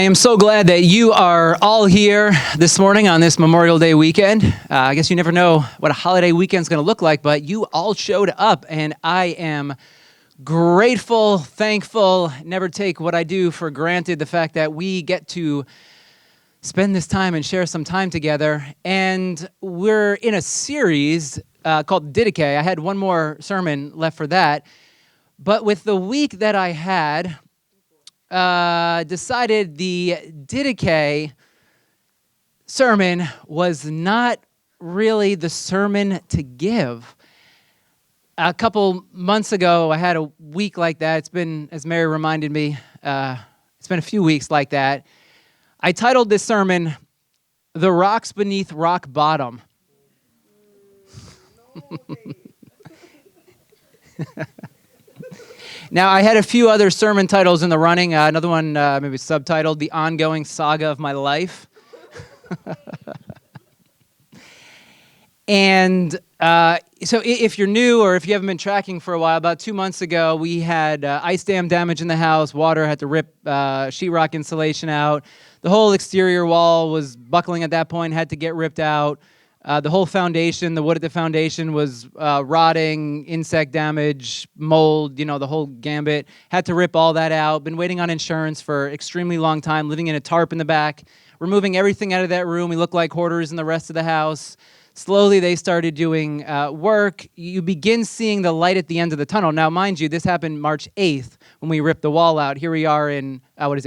I am so glad that you are all here this morning on this Memorial Day weekend. I guess you never know what a holiday weekend is going to look like, but you all showed up, and I am grateful, thankful, never take what I do for granted, the fact that we get to spend this time and share some time together. And we're in a series called Didache. I had one more sermon left for that, but with the week that I had, decided the Didache sermon was not really the sermon to give. A couple months ago, I had a week like that. It's been, as Mary reminded me, it's been a few weeks like that. I titled this sermon, "The Rocks Beneath Rock Bottom." Now, I had a few other sermon titles in the running. Another one, maybe subtitled, "The Ongoing Saga of My Life." And so if you're new or if you haven't been tracking for a while, about 2 months ago, we had ice dam damage in the house. Water had to rip sheetrock insulation out. The whole exterior wall was buckling at that point, had to get ripped out. The whole foundation, the wood at the foundation was rotting, insect damage, mold, the whole gambit. Had to rip all that out. Been waiting on insurance for an extremely long time, living in a tarp in the back, removing everything out of that room. We looked like hoarders in the rest of the house. Slowly, they started doing work. You begin seeing the light at the end of the tunnel. Now, mind you, this happened March 8th when we ripped the wall out. Here we are in,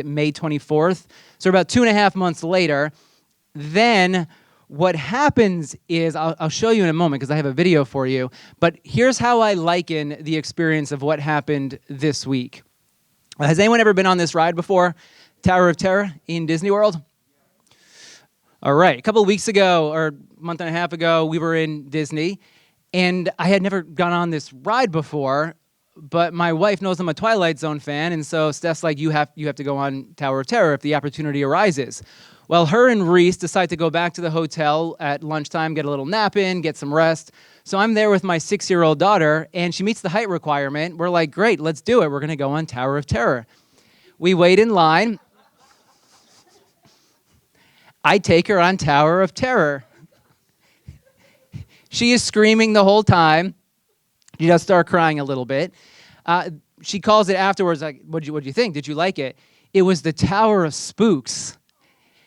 May 24th? So about 2.5 months later. Then what happens is, I'll show you in a moment because I have a video for you, but here's how I liken the experience of what happened this week. Has anyone ever been on this ride before? Tower of Terror in Disney World? All right, a couple of weeks ago, or a month and a half ago, we were in Disney, and I had never gone on this ride before, but my wife knows I'm a Twilight Zone fan, and so Steph's like, you have to go on Tower of Terror if the opportunity arises. Well, her and Reese decide to go back to the hotel at lunchtime, get a little nap in, get some rest. So I'm there with my 6-year-old daughter, and she meets the height requirement. We're like, great, let's do it. We're going to go on Tower of Terror. We wait in line. I take her on Tower of Terror. She is screaming the whole time. She does start crying a little bit. She calls it afterwards, like, what'd you think? Did you like it? It was the Tower of Spooks.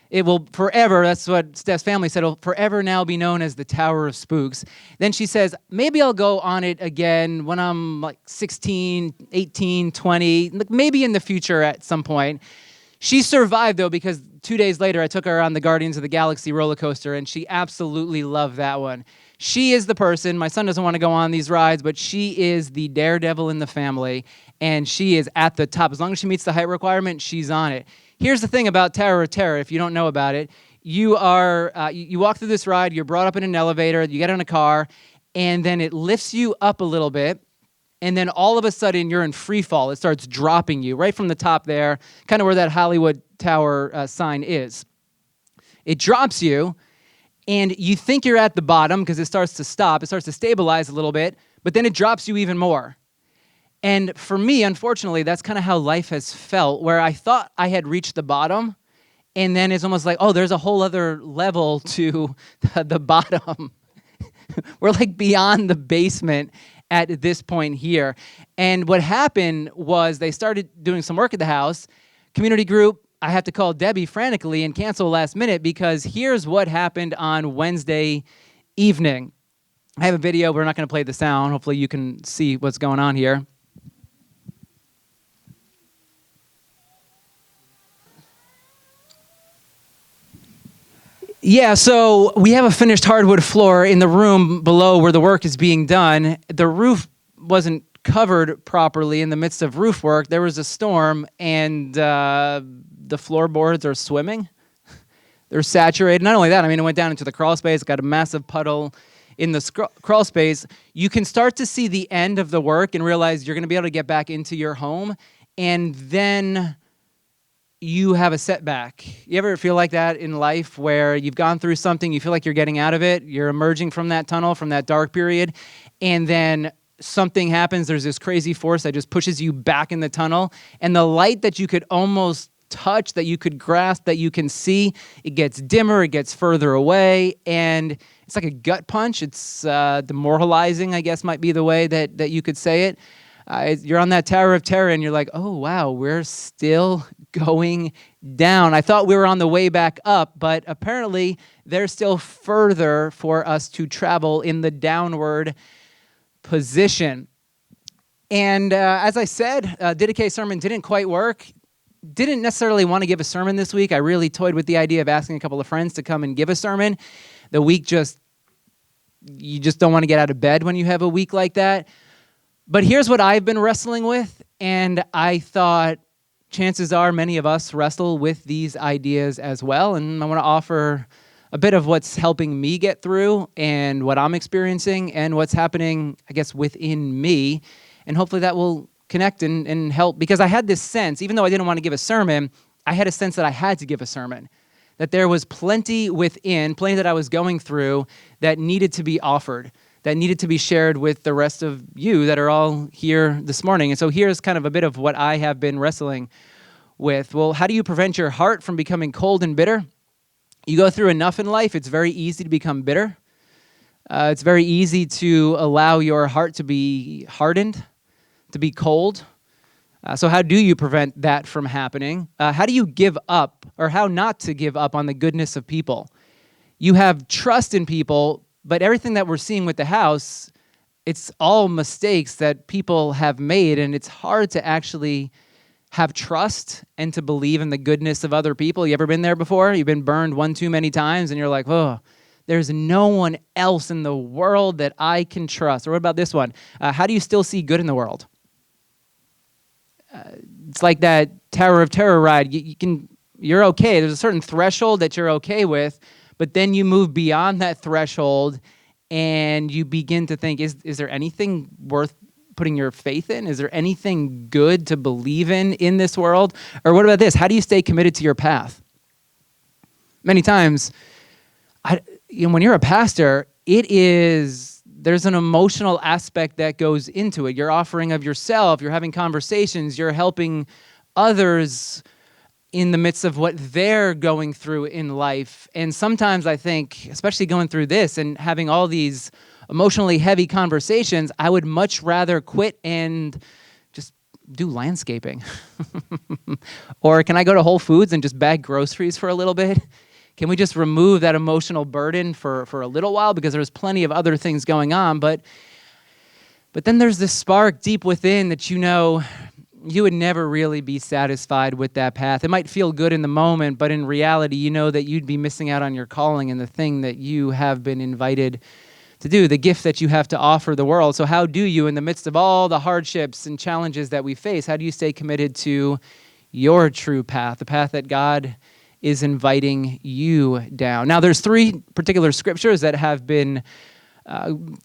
It will forever, that's what Steph's family said, it'll forever now be known as the Tower of Spooks. Then she says, maybe I'll go on it again when I'm like 16, 18, 20, maybe in the future at some point. She survived, though, because 2 days later, I took her on the Guardians of the Galaxy roller coaster, and she absolutely loved that one. She is the person, my son doesn't want to go on these rides, but she is the daredevil in the family, and she is at the top. As long as she meets the height requirement, she's on it. Here's the thing about Tower of Terror, if you don't know about it. You walk through this ride, you're brought up in an elevator, you get in a car, and then it lifts you up a little bit, and then all of a sudden you're in free fall. It starts dropping you right from the top there, kind of where that Hollywood Tower sign is. It drops you, and you think you're at the bottom because it starts to stop. It starts to stabilize a little bit, but then it drops you even more. And for me, unfortunately, that's kind of how life has felt, where I thought I had reached the bottom, and then it's almost like, oh, there's a whole other level to the bottom. We're like beyond the basement at this point here. And what happened was they started doing some work at the house. Community group, I have to call Debbie frantically and cancel last minute because here's what happened on Wednesday evening. I have a video. We're not going to play the sound. Hopefully you can see what's going on here. Yeah, so we have a finished hardwood floor in the room below where the work is being done. The roof wasn't covered properly in the midst of roof work. There was a storm, and the floorboards are swimming. They're saturated. Not only that, it went down into the crawl space, got a massive puddle in the crawl space. You can start to see the end of the work and realize you're going to be able to get back into your home, and then you have a setback. You ever feel like that in life where you've gone through something, you feel like you're getting out of it, you're emerging from that tunnel, from that dark period, and then something happens, there's this crazy force that just pushes you back in the tunnel, and the light that you could almost touch, that you could grasp, that you can see. It gets dimmer, it gets further away, and it's like a gut punch. It's demoralizing, I guess might be the way that you could say it. You're on that Tower of Terror, and you're like, oh, wow, we're still going down. I thought we were on the way back up, but apparently there's still further for us to travel in the downward position. And as I said, Didache sermon didn't quite work. Didn't necessarily want to give a sermon this week. I really toyed with the idea of asking a couple of friends to come and give a sermon. The week you just don't want to get out of bed when you have a week like that. But here's what I've been wrestling with, and I thought chances are many of us wrestle with these ideas as well, and I want to offer a bit of what's helping me get through and what I'm experiencing and what's happening, I guess, within me, and hopefully that will connect and help, because I had this sense, even though I didn't want to give a sermon, I had a sense that I had to give a sermon, that there was plenty that I was going through that needed to be offered, that needed to be shared with the rest of you that are all here this morning. And so here's kind of a bit of what I have been wrestling with. Well, how do you prevent your heart from becoming cold and bitter? You go through enough in life, it's very easy to become bitter. It's very easy to allow your heart to be hardened, to be cold. So how do you prevent that from happening? How do you give up, or how not to give up on the goodness of people? You have trust in people, but everything that we're seeing with the house, it's all mistakes that people have made, and it's hard to actually have trust and to believe in the goodness of other people. You ever been there before? You've been burned one too many times, and you're like, oh, there's no one else in the world that I can trust. Or what about this one? How do you still see good in the world? It's like that Tower of Terror ride. You're okay. There's a certain threshold that you're okay with, but then you move beyond that threshold and you begin to think, is there anything worth putting your faith in? Is there anything good to believe in this world? Or what about this? How do you stay committed to your path? Many times, when you're a pastor, there's an emotional aspect that goes into it. You're offering of yourself, you're having conversations, you're helping others in the midst of what they're going through in life. And sometimes I think, especially going through this and having all these emotionally heavy conversations, I would much rather quit and just do landscaping. Or can I go to Whole Foods and just bag groceries for a little bit? Can we just remove that emotional burden for a little while? Because there's plenty of other things going on. But then there's this spark deep within that you would never really be satisfied with that path. It might feel good in the moment, but in reality, you know that you'd be missing out on your calling and the thing that you have been invited to do, the gift that you have to offer the world. So how do you, in the midst of all the hardships and challenges that we face, how do you stay committed to your true path, the path that God is inviting you down? Now, there's 3 particular scriptures that have been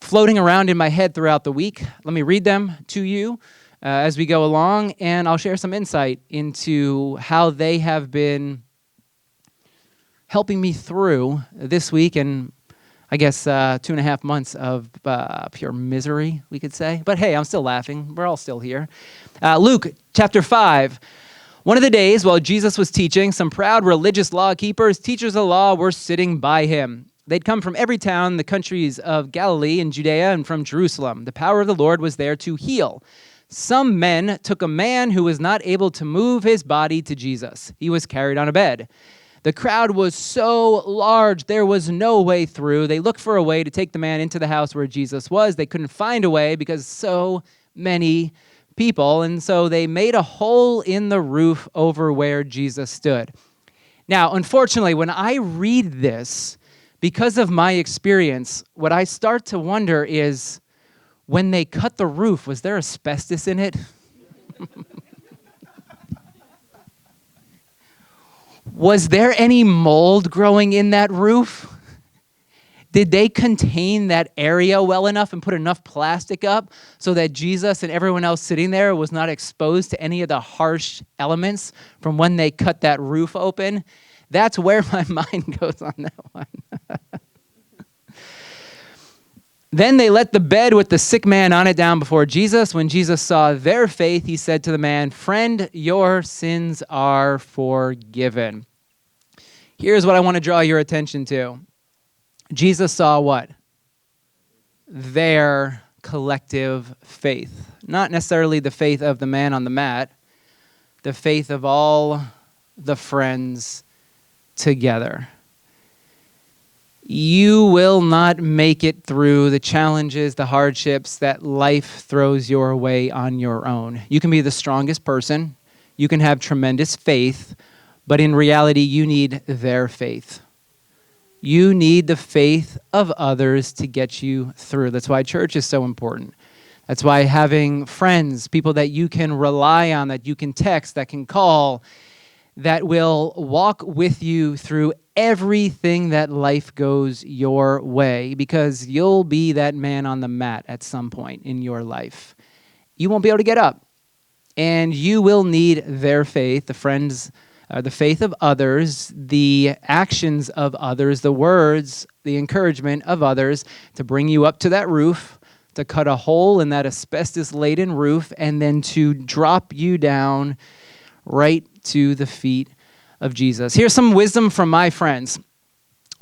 floating around in my head throughout the week. Let me read them to you as we go along, and I'll share some insight into how they have been helping me through this week and I guess 2.5 months of pure misery, we could say. But hey, I'm still laughing. We're all still here. Luke chapter 5. One of the days while Jesus was teaching, some proud religious law keepers, teachers of law, were sitting by him. They'd come from every town in the countries of Galilee and Judea and from Jerusalem. The power of the Lord was there to heal. Some men took a man who was not able to move his body to Jesus. He was carried on a bed. The crowd was so large, there was no way through. They looked for a way to take the man into the house where Jesus was. They couldn't find a way because so many people, and so they made a hole in the roof over where Jesus stood. Now, unfortunately, when I read this, because of my experience, what I start to wonder is, when they cut the roof, was there asbestos in it? Was there any mold growing in that roof? Did they contain that area well enough and put enough plastic up so that Jesus and everyone else sitting there was not exposed to any of the harsh elements from when they cut that roof open? That's where my mind goes on that one. Then they let the bed with the sick man on it down before Jesus. When Jesus saw their faith, he said to the man, "Friend, your sins are forgiven." Here's what I want to draw your attention to. Jesus saw what? Their collective faith. Not necessarily the faith of the man on the mat, the faith of all the friends together. You will not make it through the challenges, the hardships that life throws your way on your own. You can be the strongest person. You can have tremendous faith, but in reality, you need their faith. You need the faith of others to get you through. That's why church is so important. That's why having friends, people that you can rely on, that you can text, that can call, that will walk with you through everything that life goes your way, because you'll be that man on the mat at some point in your life. You won't be able to get up, and you will need their faith, the friends, the faith of others, the actions of others, the words, the encouragement of others to bring you up to that roof, to cut a hole in that asbestos-laden roof, and then to drop you down right to the feet of Jesus. Here's some wisdom from my friends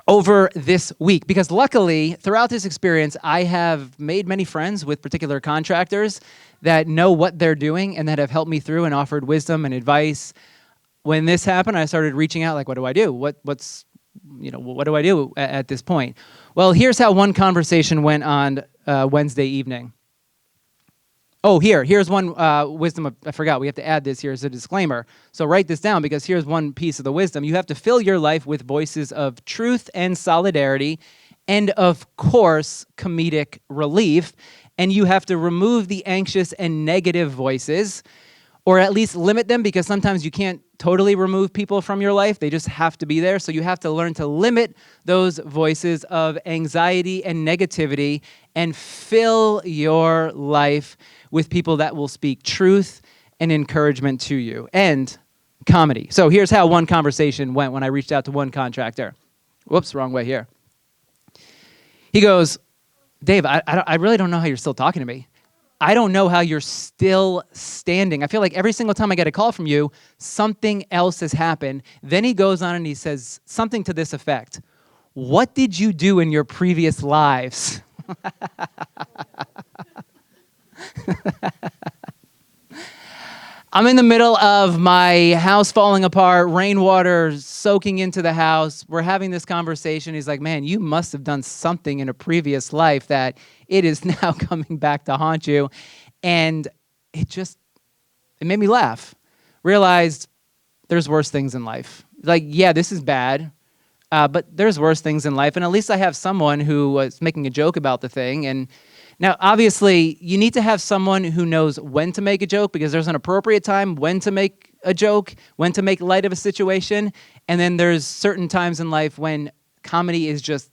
over this week, because luckily, throughout this experience, I have made many friends with particular contractors that know what they're doing and that have helped me through and offered wisdom and advice. When this happened, I started reaching out, like, what do I do? What do I do at this point? Well, here's how one conversation went on Wednesday evening. Oh, here's one wisdom. I forgot. We have to add this here as a disclaimer. So write this down, because here's one piece of the wisdom. You have to fill your life with voices of truth and solidarity, and of course, comedic relief. And you have to remove the anxious and negative voices, or at least limit them, because sometimes you can't totally remove people from your life. They just have to be there. So you have to learn to limit those voices of anxiety and negativity and fill your life with people that will speak truth and encouragement to you, and comedy. So here's how one conversation went when I reached out to one contractor. Whoops, wrong way here. He goes, "Dave, I really don't know how you're still talking to me. I don't know how you're still standing. I feel like every single time I get a call from you, something else has happened." Then he goes on and he says something to this effect: "What did you do in your previous lives?" I'm in the middle of my house falling apart, rainwater soaking into the house. We're having this conversation. He's like, "Man, you must have done something in a previous life that it is now coming back to haunt you." And it made me laugh. Realized there's worse things in life. Like, yeah, this is bad, but there's worse things in life. And at least I have someone who was making a joke about the thing. And now, obviously, you need to have someone who knows when to make a joke, because there's an appropriate time when to make a joke, when to make light of a situation, and then there's certain times in life when comedy is just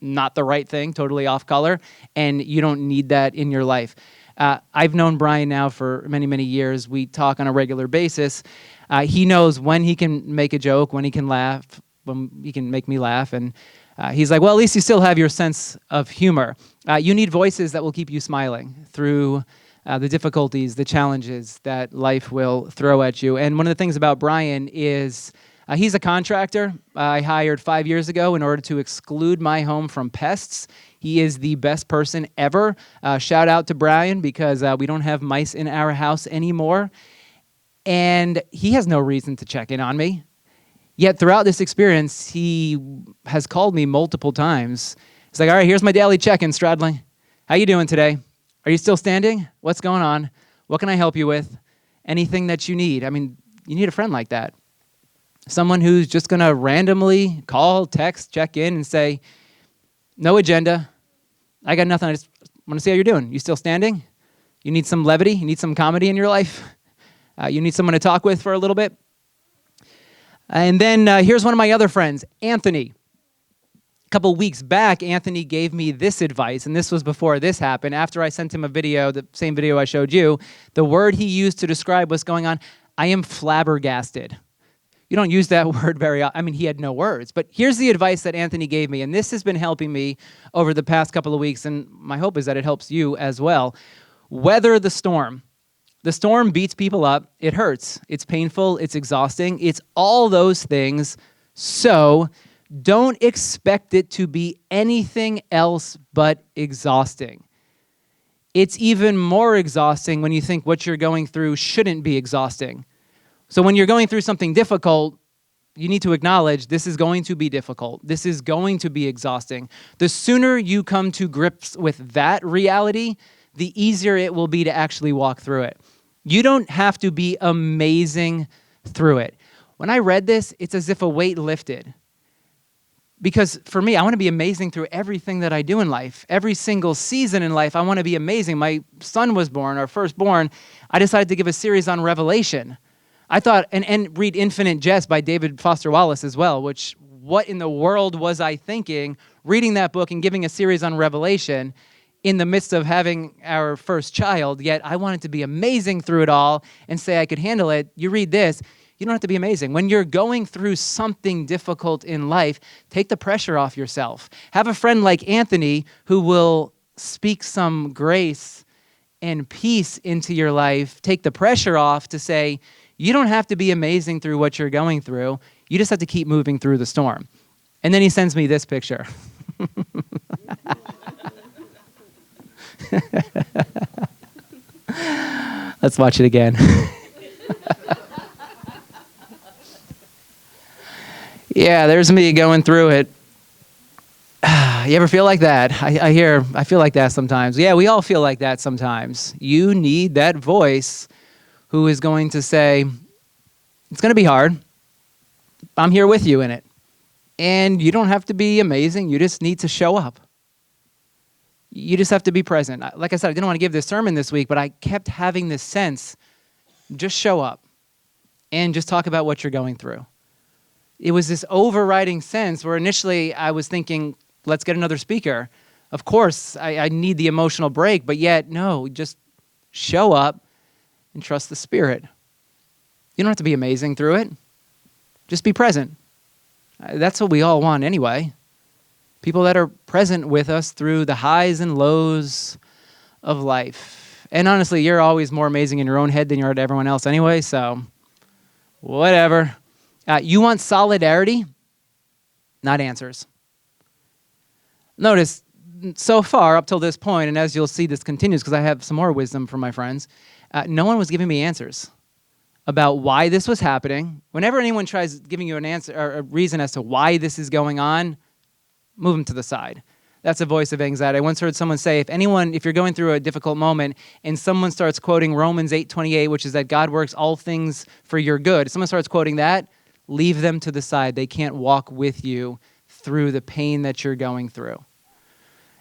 not the right thing, totally off color, and you don't need that in your life. I've known Brian now for many, many years. We talk on a regular basis. He knows when he can make a joke, when he can laugh, when he can make me laugh, and he's like, "Well, at least you still have your sense of humor." You need voices that will keep you smiling through the difficulties, the challenges that life will throw at you. And one of the things about Brian is he's a contractor I hired 5 years ago in order to exclude my home from pests. He is the best person ever. Shout out to Brian, because we don't have mice in our house anymore. And he has no reason to check in on me. Yet throughout this experience, he has called me multiple times. He's like, "All right, here's my daily check-in, Stradling. How you doing today? Are you still standing? What's going on? What can I help you with? Anything that you need." I mean, you need a friend like that. Someone who's just going to randomly call, text, check in, and say, "No agenda. I got nothing. I just want to see how you're doing. You still standing? You need some levity? You need some comedy in your life? You need someone to talk with for a little bit?" And then here's one of my other friends, Anthony. A couple weeks back, Anthony gave me this advice, and this was before this happened. After I sent him a video, the same video I showed you, the word he used to describe what's going on: "I am flabbergasted." You don't use that word very often. I mean, he had no words. But here's the advice that Anthony gave me, and this has been helping me over the past couple of weeks, and my hope is that it helps you as well. Weather the storm. The storm beats people up. It hurts. It's painful. It's exhausting. It's all those things. So don't expect it to be anything else but exhausting. It's even more exhausting when you think what you're going through shouldn't be exhausting. So when you're going through something difficult, you need to acknowledge this is going to be difficult. This is going to be exhausting. The sooner you come to grips with that reality, the easier it will be to actually walk through it. You don't have to be amazing through it. When I read this, it's as if a weight lifted. Because for me, I want to be amazing through everything that I do in life. Every single season in life, I want to be amazing. My son was born, our firstborn. I decided to give a series on Revelation. I thought, and read Infinite Jest by David Foster Wallace as well, which what in the world was I thinking reading that book and giving a series on Revelation in the midst of having our first child, yet I wanted to be amazing through it all and say I could handle it. You read this, you don't have to be amazing. When you're going through something difficult in life, take the pressure off yourself. Have a friend like Anthony who will speak some grace and peace into your life. Take the pressure off to say, you don't have to be amazing through what you're going through. You just have to keep moving through the storm. And then he sends me this picture. Let's watch it again. Yeah, there's me going through it. You ever feel like that? I feel like that sometimes. Yeah, we all feel like that sometimes. You need that voice who is going to say, it's going to be hard. I'm here with you in it. And you don't have to be amazing. You just need to show up. You just have to be present. Like I said, I didn't want to give this sermon this week, but I kept having this sense, just show up and just talk about what you're going through. It was this overriding sense where initially I was thinking, let's get another speaker. Of course, I need the emotional break, but yet, no, just show up and trust the Spirit. You don't have to be amazing through it. Just be present. That's what we all want anyway. People that are present with us through the highs and lows of life. And honestly, you're always more amazing in your own head than you are to everyone else anyway, so whatever. You want solidarity, not answers. Notice, so far up till this point, and as you'll see this continues because I have some more wisdom from my friends, no one was giving me answers about why this was happening. Whenever anyone tries giving you an answer or a reason as to why this is going on, move them to the side. That's a voice of anxiety. I once heard someone say, if you're going through a difficult moment and someone starts quoting Romans 8:28, which is that God works all things for your good, if someone starts quoting that, leave them to the side. They can't walk with you through the pain that you're going through.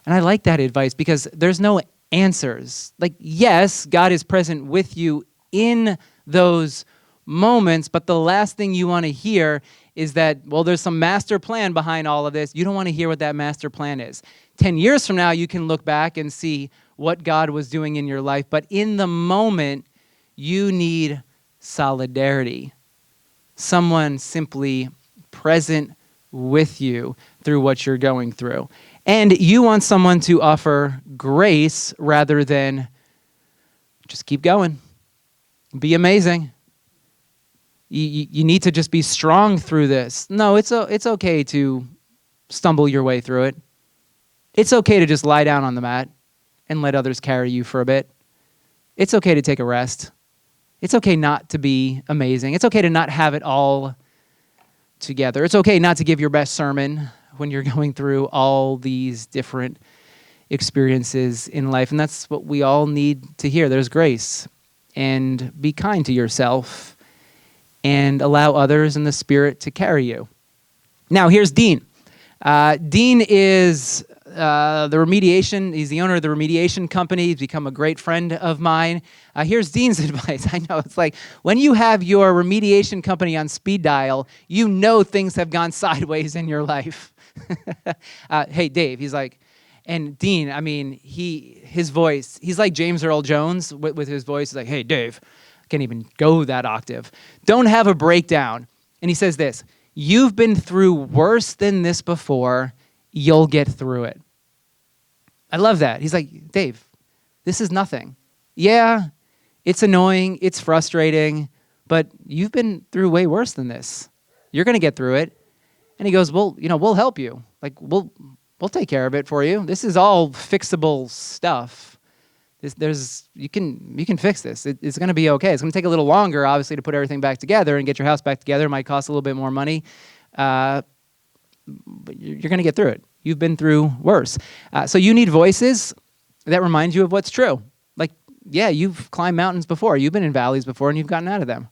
And I like that advice because there's no answers. Like, yes, God is present with you in those moments, but the last thing you want to hear is that, well, there's some master plan behind all of this. You don't want to hear what that master plan is. 10 years from now, you can look back and see what God was doing in your life, but in the moment, you need solidarity. Someone simply present with you through what you're going through. And you want someone to offer grace rather than just keep going. Be amazing. You need to just be strong through this. No, it's okay to stumble your way through it. It's okay to just lie down on the mat and let others carry you for a bit. It's okay to take a rest. It's okay not to be amazing. It's okay to not have it all together. It's okay not to give your best sermon when you're going through all these different experiences in life. And that's what we all need to hear. There's grace. And be kind to yourself and allow others in the Spirit to carry you. Now, here's Dean. Dean is the remediation. He's the owner of the remediation company. He's become a great friend of mine. Here's Dean's advice. I know it's like when you have your remediation company on speed dial, you know things have gone sideways in your life. Hey, Dave, he's like, and Dean, I mean, his voice, he's like James Earl Jones with his voice. He's like, hey, Dave, can't even go that octave. Don't have a breakdown And he says this, you've been through worse than this before. You'll get through it. I love that. He's like, Dave, this is nothing. Yeah, it's annoying. It's frustrating. But you've been through way worse than this. You're going to get through it. And he goes, well, we'll help you. Like, we'll take care of it for you. This is all fixable stuff. You can fix this. It's going to be okay. It's going to take a little longer, obviously, to put everything back together and get your house back together. It might cost a little bit more money, but you're going to get through it. You've been through worse. So you need voices that remind you of what's true. Like, yeah, you've climbed mountains before. You've been in valleys before, and you've gotten out of them.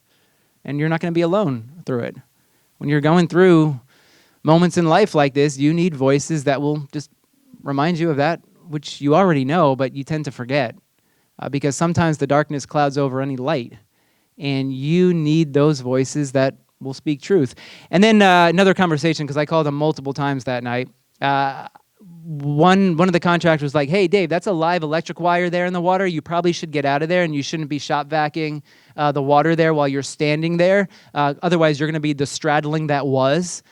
And you're not going to be alone through it. When you're going through moments in life like this, you need voices that will just remind you of that, which you already know, but you tend to forget. Because sometimes the darkness clouds over any light, and you need those voices that will speak truth. And then another conversation, because I called him multiple times that night. One of the contractors was like, hey, Dave, that's a live electric wire there in the water. You probably should get out of there, and you shouldn't be shop vacuuming the water there while you're standing there. Otherwise, you're going to be the straddling that was.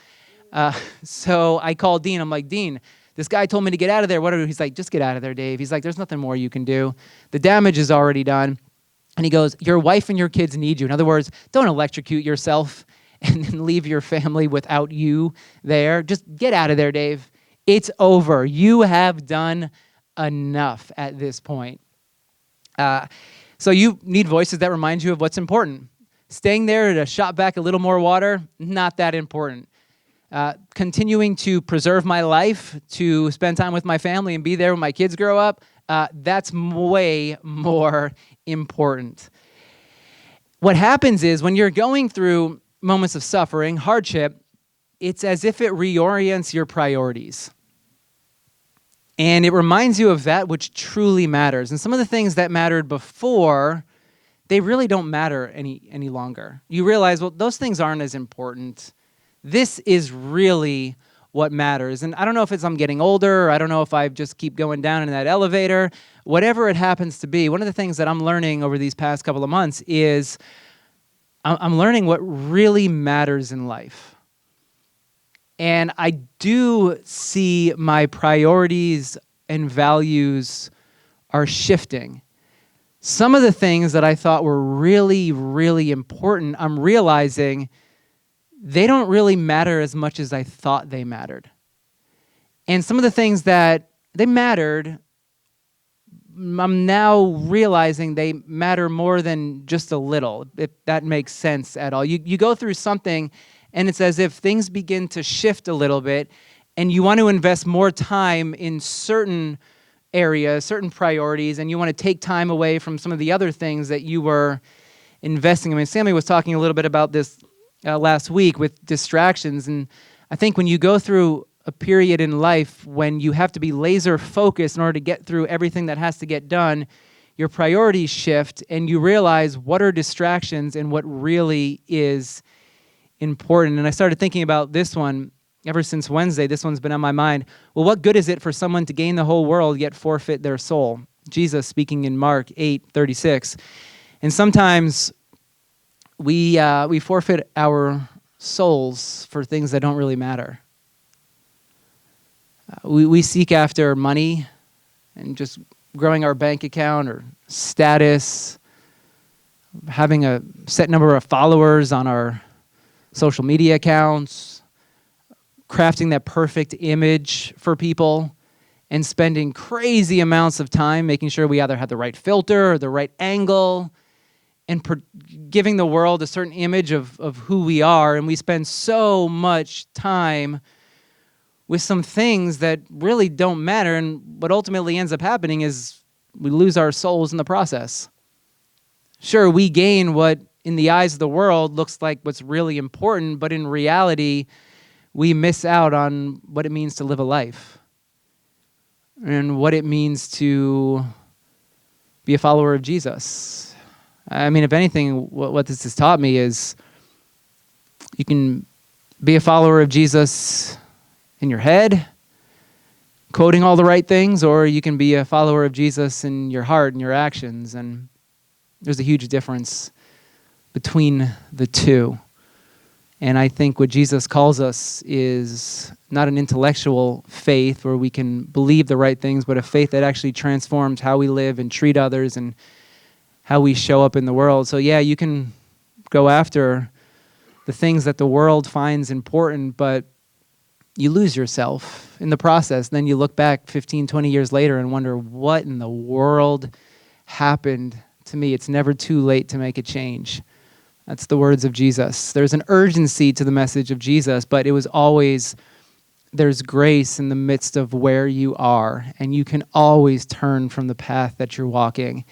So I called Dean. I'm like, Dean, this guy told me to get out of there. What? He's like, just get out of there, Dave. He's like, there's nothing more you can do. The damage is already done. And he goes, your wife and your kids need you. In other words, don't electrocute yourself and then leave your family without you there. Just get out of there, Dave. It's over. You have done enough at this point. So you need voices that remind you of what's important. Staying there to shop back a little more water, not that important. Continuing to preserve my life, to spend time with my family and be there when my kids grow up, that's way more important. What happens is when you're going through moments of suffering, hardship, it's as if it reorients your priorities. And it reminds you of that which truly matters. And some of the things that mattered before, they really don't matter any longer. You realize, well, those things aren't as important. This is really what matters. And I don't know if I'm getting older, or I don't know if I just keep going down in that elevator. Whatever it happens to be, one of the things that I'm learning over these past couple of months is I'm learning what really matters in life. And I do see my priorities and values are shifting. Some of the things that I thought were really, really important, I'm realizing they don't really matter as much as I thought they mattered. And some of the things that they mattered, I'm now realizing they matter more than just a little, if that makes sense at all. You go through something, and it's as if things begin to shift a little bit, and you want to invest more time in certain areas, certain priorities, and you want to take time away from some of the other things that you were investing in. I mean, Sammy was talking a little bit about this last week with distractions, and I think when you go through a period in life when you have to be laser focused in order to get through everything that has to get done, your priorities shift and you realize what are distractions and what really is important. And I started thinking about this one ever since Wednesday. This one's been on my mind. Well, what good is it for someone to gain the whole world yet forfeit their soul? Jesus speaking in Mark 8:36. And sometimes we forfeit our souls for things that don't really matter. We seek after money and just growing our bank account or status, having a set number of followers on our social media accounts, crafting that perfect image for people, and spending crazy amounts of time making sure we either have the right filter or the right angle, and giving the world a certain image of who we are. And we spend so much time with some things that really don't matter. And what ultimately ends up happening is we lose our souls in the process. Sure, we gain what in the eyes of the world looks like what's really important, but in reality, we miss out on what it means to live a life and what it means to be a follower of Jesus. I mean, if anything, what this has taught me is you can be a follower of Jesus in your head, quoting all the right things, or you can be a follower of Jesus in your heart and your actions. And there's a huge difference between the two. And I think what Jesus calls us is not an intellectual faith where we can believe the right things, but a faith that actually transforms how we live and treat others and how we show up in the world. So yeah, you can go after the things that the world finds important, but you lose yourself in the process. Then you look back 15, 20 years later and wonder, what in the world happened to me? It's never too late to make a change. That's the words of Jesus. There's an urgency to the message of Jesus, but it was always, there's grace in the midst of where you are, and you can always turn from the path that you're walking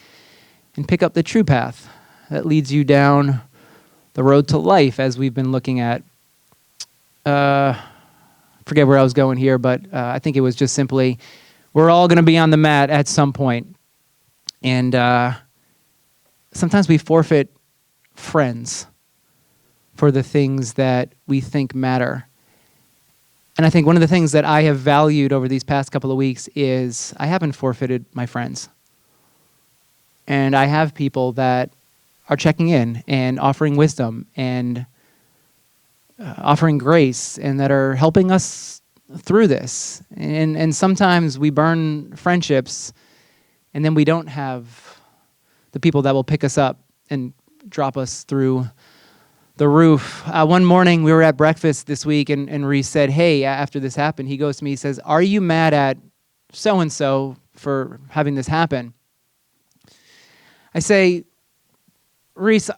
and pick up the true path that leads you down the road to life, as we've been looking at. Forget where I was going here, but I think it was just simply, we're all going to be on the mat at some point. And sometimes we forfeit friends for the things that we think matter. And I think one of the things that I have valued over these past couple of weeks is I haven't forfeited my friends. And I have people that are checking in and offering wisdom and offering grace, and that are helping us through this. And sometimes we burn friendships, and then we don't have the people that will pick us up and drop us through the roof. One morning we were at breakfast this week, and Reese said, hey, after this happened, he goes to me, he says, are you mad at so-and-so for having this happen? I say, Reese,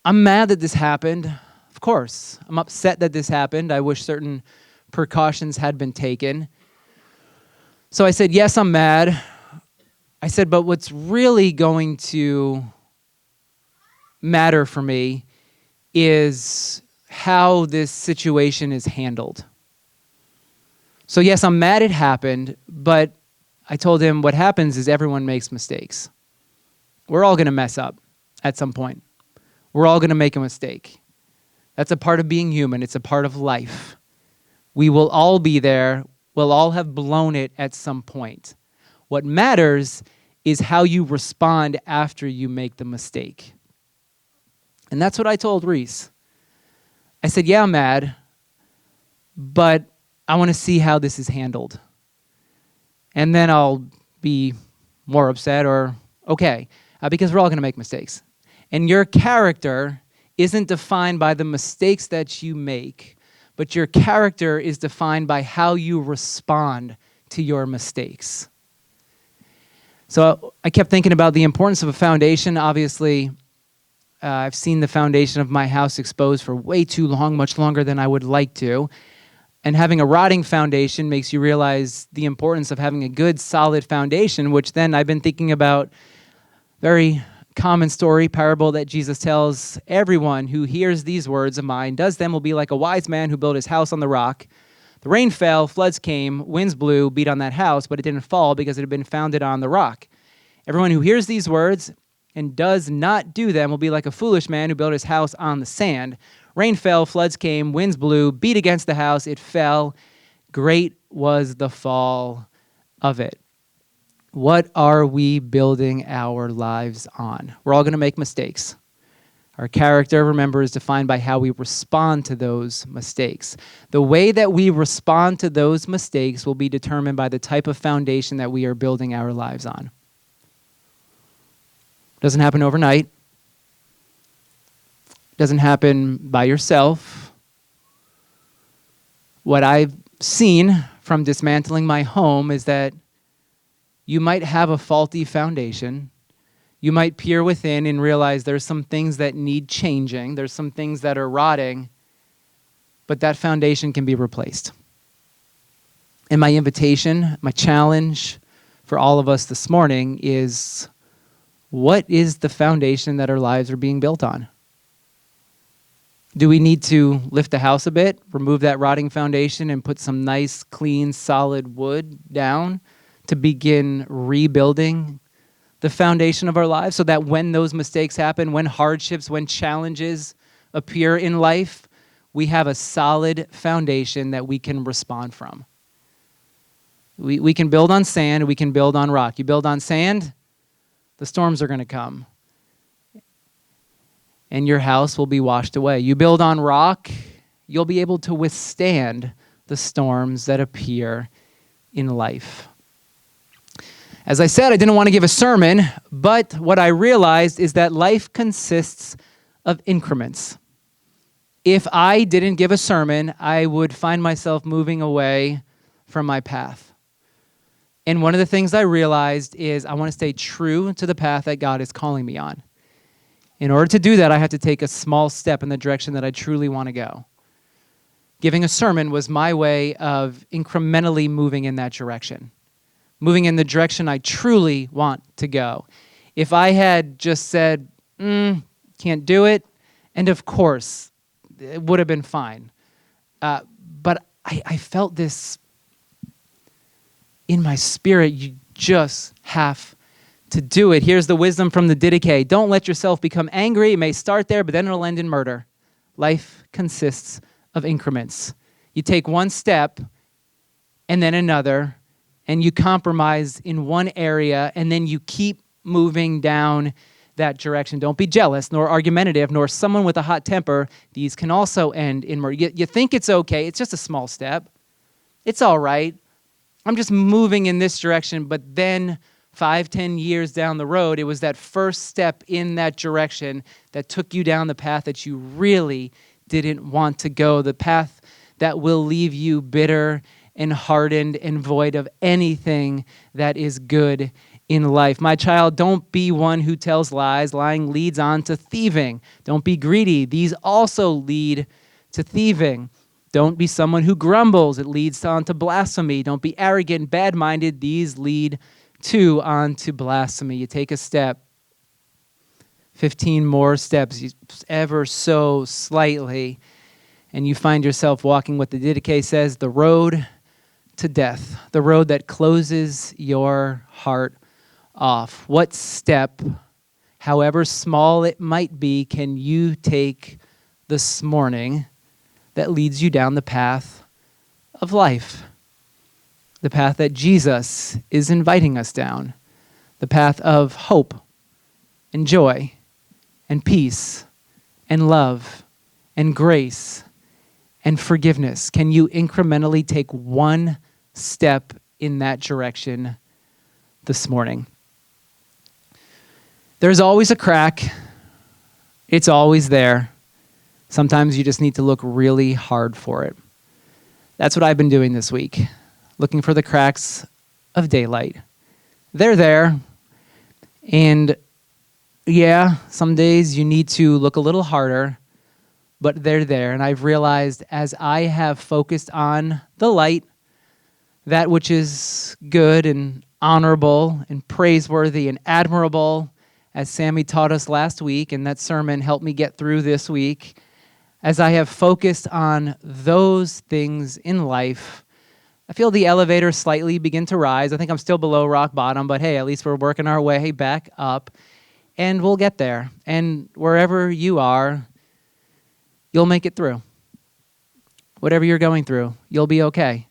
I'm mad that this happened. Of course. I'm upset that this happened. I wish certain precautions had been taken. So I said, yes, I'm mad. I said, but what's really going to matter for me is how this situation is handled. So yes, I'm mad it happened, but I told him what happens is everyone makes mistakes. We're all going to mess up at some point. We're all going to make a mistake. That's a part of being human. It's a part of life. We will all be there. We'll all have blown it at some point. What matters is how you respond after you make the mistake. And that's what I told Reese. I said, yeah, I'm mad, but I want to see how this is handled. And then I'll be more upset or okay, because we're all going to make mistakes. And your character isn't defined by the mistakes that you make, but your character is defined by how you respond to your mistakes. So I kept thinking about the importance of a foundation. Obviously, I've seen the foundation of my house exposed for way too long, much longer than I would like to. And having a rotting foundation makes you realize the importance of having a good, solid foundation, which then I've been thinking about very common story, parable that Jesus tells. Everyone who hears these words of mine, does them, will be like a wise man who built his house on the rock. The rain fell, floods came, winds blew, beat on that house, but it didn't fall because it had been founded on the rock. Everyone who hears these words and does not do them will be like a foolish man who built his house on the sand. Rain fell, floods came, winds blew, beat against the house, it fell. Great was the fall of it. What are we building our lives on? We're all going to make mistakes. Our character, remember, is defined by how we respond to those mistakes. The way that we respond to those mistakes will be determined by the type of foundation that we are building our lives on. Doesn't happen overnight. Doesn't happen by yourself. What I've seen from dismantling my home is that you might have a faulty foundation. You might peer within and realize there's some things that need changing. There's some things that are rotting, but that foundation can be replaced. And my invitation, my challenge for all of us this morning is, what is the foundation that our lives are being built on? Do we need to lift the house a bit, remove that rotting foundation, and put some nice, clean, solid wood down to begin rebuilding the foundation of our lives so that when those mistakes happen, when hardships, when challenges appear in life, we have a solid foundation that we can respond from? We can build on sand, we can build on rock. You build on sand, the storms are going to come. and your house will be washed away. You build on rock, you'll be able to withstand the storms that appear in life. As I said, I didn't want to give a sermon, but what I realized is that life consists of increments. If I didn't give a sermon, I would find myself moving away from my path. And one of the things I realized is I want to stay true to the path that God is calling me on. In order to do that, I have to take a small step in the direction that I truly want to go. Giving a sermon was my way of incrementally moving in that direction, moving in the direction I truly want to go. If I had just said, can't do it, and of course, it would have been fine. But I felt this in my spirit. You just have to do it. Here's the wisdom from the Didache. Don't let yourself become angry. It may start there, but then it'll end in murder. Life consists of increments. You take one step and then another, and you compromise in one area, and then you keep moving down that direction. Don't be jealous, nor argumentative, nor someone with a hot temper. These can also end in murder. You think it's okay. It's just a small step. It's all right. I'm just moving in this direction, but then 5-10 years down the road, it was that first step in that direction that took you down the path that you really didn't want to go, the path that will leave you bitter and hardened and void of anything that is good in life. My child, don't be one who tells lies. Lying leads on to thieving. Don't be greedy. These also lead to thieving. Don't be someone who grumbles. It leads on to blasphemy. Don't be arrogant and bad-minded. These lead on to blasphemy. You take a step, 15 more steps, ever so slightly, and you find yourself walking what the Didache says, the road to death, the road that closes your heart off. What step, however small it might be, can you take this morning that leads you down the path of life? The path that Jesus is inviting us down, the path of hope and joy and peace and love and grace and forgiveness. Can you incrementally take one step in that direction this morning? There's always a crack. It's always there. Sometimes you just need to look really hard for it. That's what I've been doing this week. Looking for the cracks of daylight. They're there. And yeah, some days you need to look a little harder, but they're there. And I've realized as I have focused on the light, that which is good and honorable and praiseworthy and admirable, as Sammy taught us last week, and that sermon helped me get through this week, as I have focused on those things in life, I feel the elevator slightly begin to rise. I think I'm still below rock bottom, but hey, at least we're working our way back up, and we'll get there. And wherever you are, you'll make it through. Whatever you're going through, you'll be okay.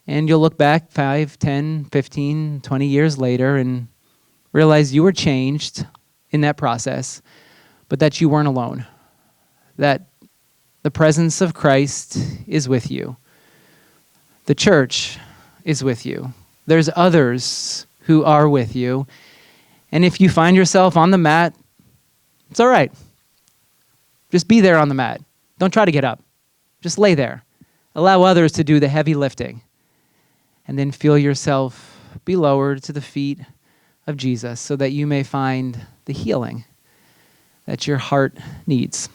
And you'll look back 5, 10, 15, 20 years later and realize you were changed in that process, but that you weren't alone, that the presence of Christ is with you. The church is with you. There's others who are with you. And if you find yourself on the mat, it's all right. Just be there on the mat. Don't try to get up. Just lay there. Allow others to do the heavy lifting. And then feel yourself be lowered to the feet of Jesus so that you may find the healing that your heart needs.